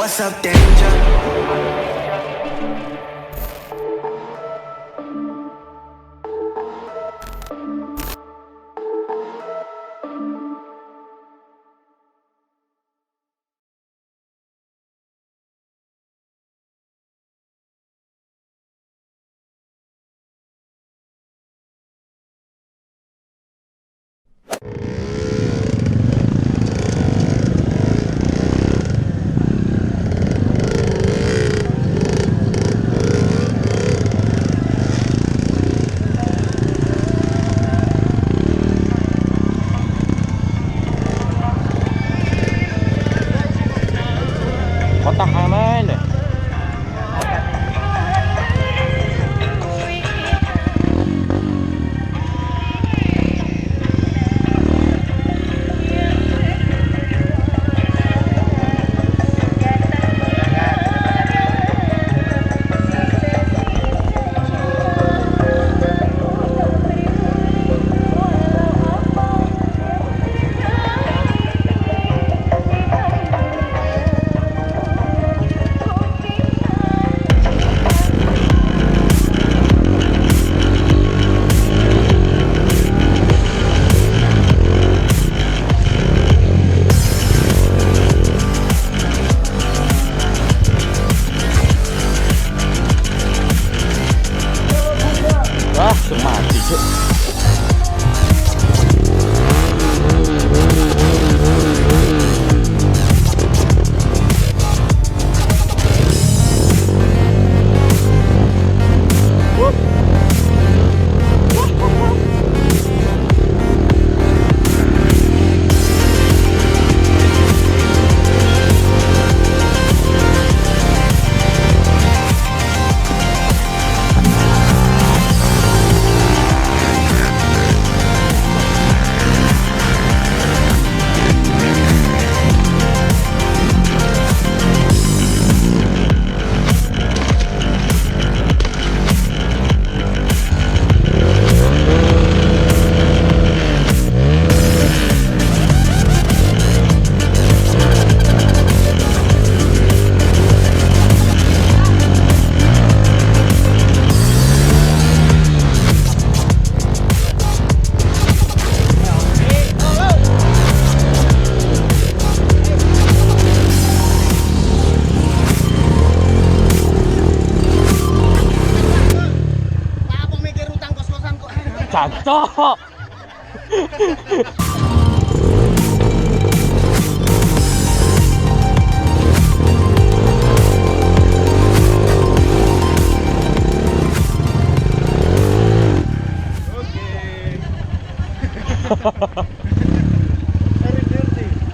what's up, danger? Kotak aman deh. Wah, semati cuk. Cacok.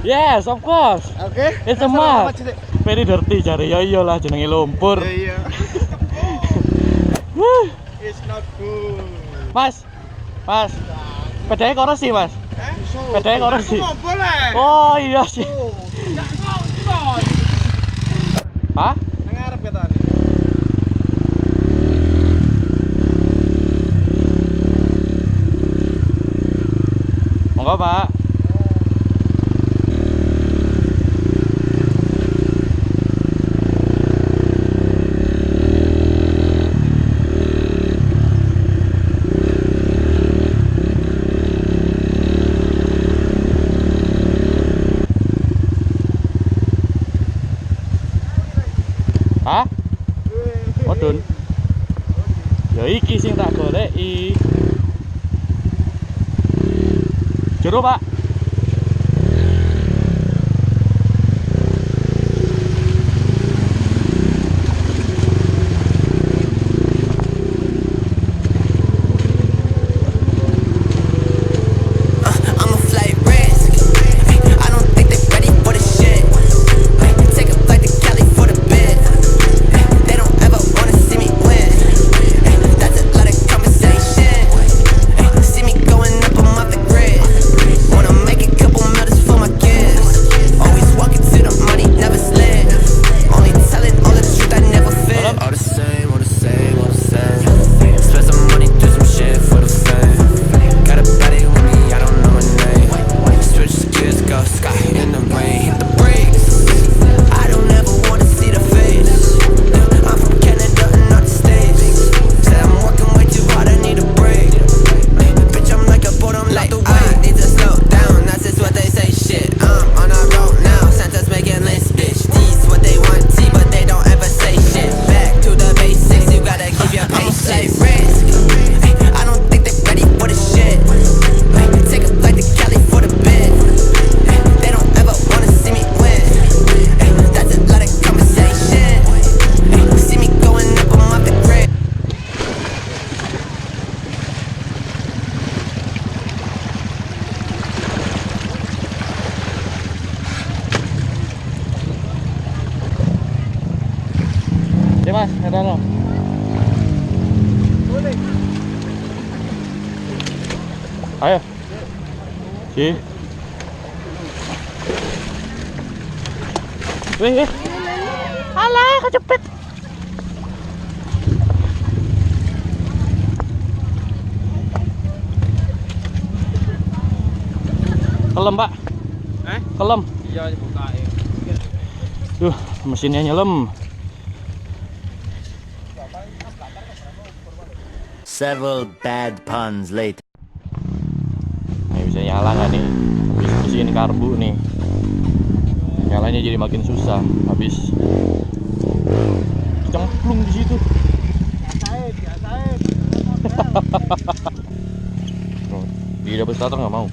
Yes, of course. Oke. It's a must. Very dirty cari. Ya iyalah jenenge lumpur. Iya. It's not good. Mas. Mas. Pedanya korosi, Mas. Pedanya korosi. Boleh. Oh iya sih. Hah? Ngarep ya tadi. Monggo, Pak. Hah? Modun. Ya iki sing tak goleki. Jero, Pak. Wanna mas, ada lo. Ayo. Si. Weh. Alah, kecepet. Kelem, Pak. Kelem. Iya, buka ya. Duh, mesinnya nyelem. Several bad puns later. Ini bisa nyala nggak nih? Habis mesin karbu nih. Nyalanya jadi makin susah. Habis cemplung di situ. Biasain. Di double starter nggak mau.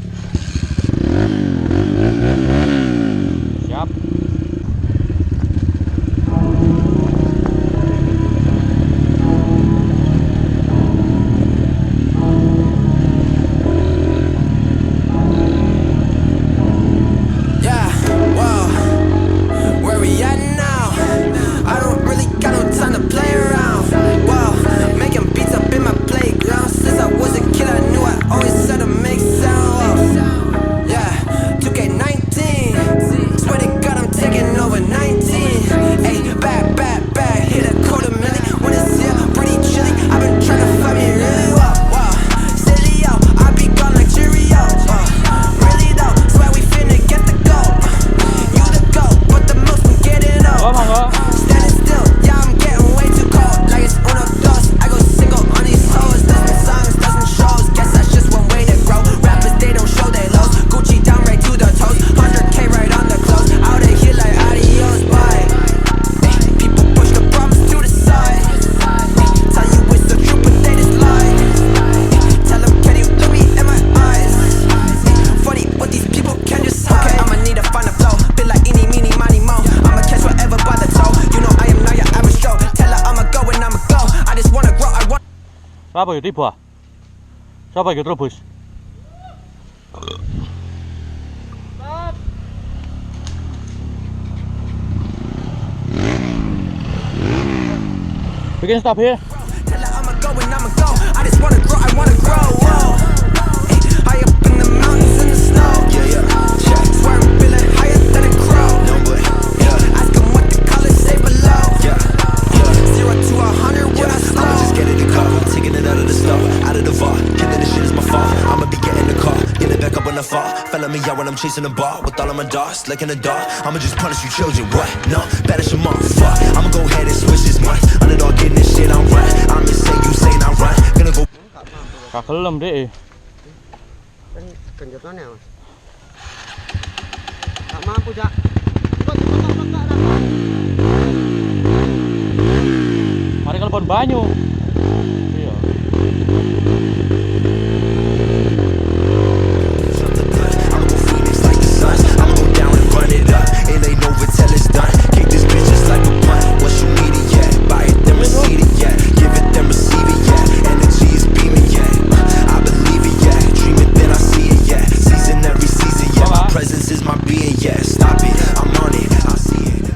Siap. Yeah, wow, where we at now? I don't really got no time to play around. Wow, making beats up in my playground. Since I was a kid, I knew I always had to make sound. Yeah, 2K19. Swear to God, I'm taking over 19. Hey, back, hit a quarter million. When it's here, pretty chilly. I've been trying to find me really well. Wow, silly yo, I be gone like Cheerio. Really though, swear we finna get the goal. You the goat, but the most been getting Oh, old. monggo. Standing still, yeah, I'm getting way too cold. Like it's uno dos, I go single on these hoes. Doesn't songs, doesn't shows. Guess that's just one way to grow. Rappers, they don't show their lows. Gucci down right to the toes. 100K right on the clothes. Out of here like adios, bye. Ay, people push the problems to the side. Ay, tell you it's the truth, but they just lie. Ay, tell them, can you look me in my eyes? Ay, funny what these people can just hide. Okay, I'ma need to find a flow. Bit like eeny, meeny, miny, mo. I'ma catch whatever by the toe. You know I am not your average Joe. Tell her I'ma go and I'ma go. I just wanna grow, I want. Apa itu tiba? Siapa itu terus? Bikin stop here. Tell her I'ma go and I'ma go. I just wanna grow, I wanna grow. Whoa. Ay, high up in the mountains in the snow. Yeah. Swear I'm feeling higher than a crow. Ask them what the colors say below. 0 to 100 when I slow. I'ma just get in the car, taking it out of the store, out of the vault. Killing this shit is my fault. I'ma be getting the car, get it back up when I fall. Felling me out when I'm chasing the ball with all of my dogs, like in the dark. I'ma just punish you children. What? No, banish your mom. Fuck. I'ma go ahead and switch this month. Underdog getting this shit, I'm right. I'm insane, you saying I'm right. Gonna go. Kakelem deh. Kenjutannya, Mas. Gak mampu, Jak. Mari telepon banyu. Iya. I'ma go Phoenix like the Suns. I'ma go down and run it up. It ain't over till it's done. Kick this bitch just like a punt. Once you need it, yeah. Buy it, then receive it, yeah. Give it, then receive it, yeah. Energy is beaming, yeah. I believe it, yeah. Dream it, then I see it, yeah. Season every season, yeah. My presence is my being, yeah. Stop it, I'm on it, I see it.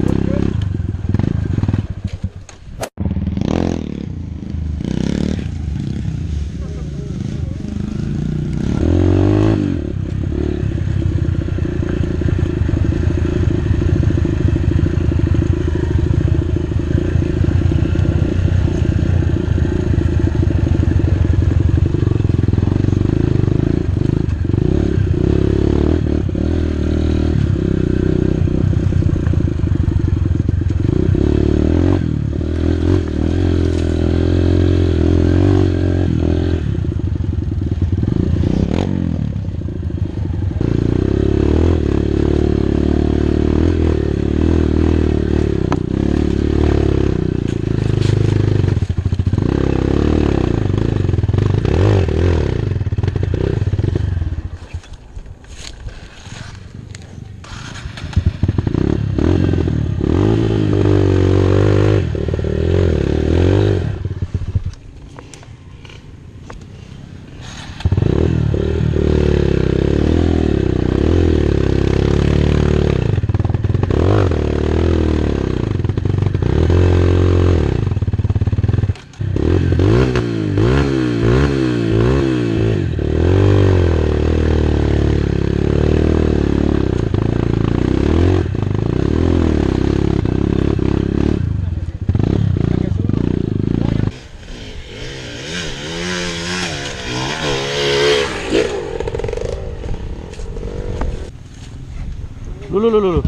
Lu.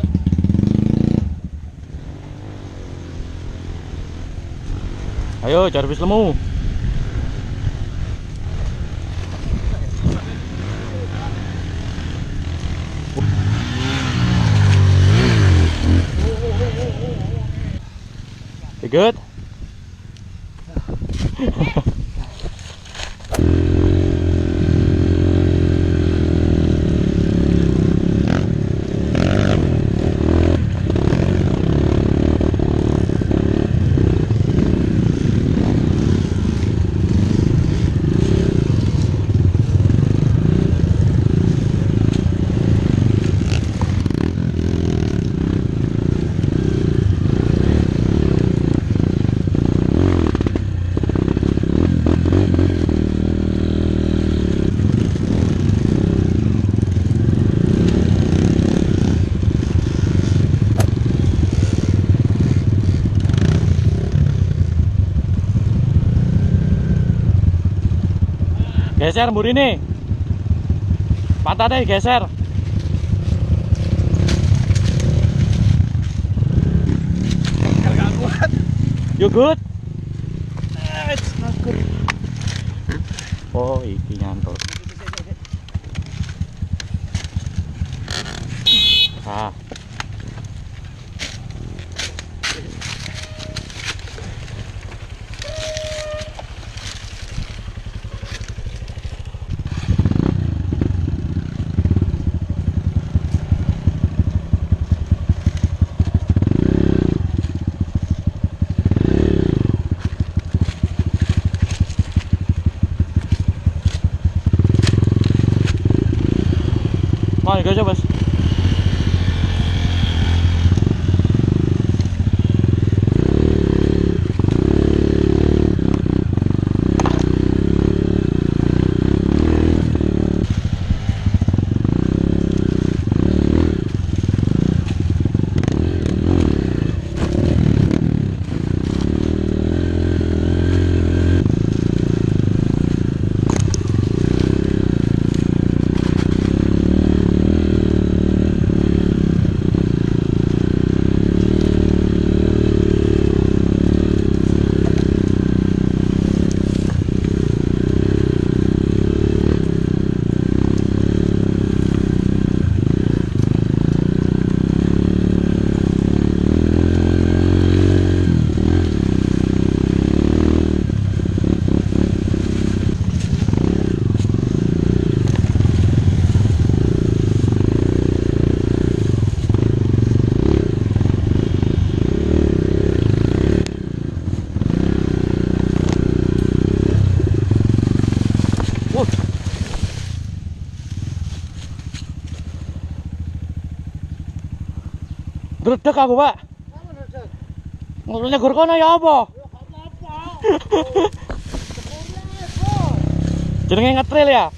Ayo cari bis lemu. You good? Geser mbur ini. Pantatnya geser. Gak kuat. You good? It's not good. Oh, iki nyantol. Ah. Mau gas ya, Bos? Dredeg aku, Pak. Ngono gur kono ya apa? Jenenge ngetril ya?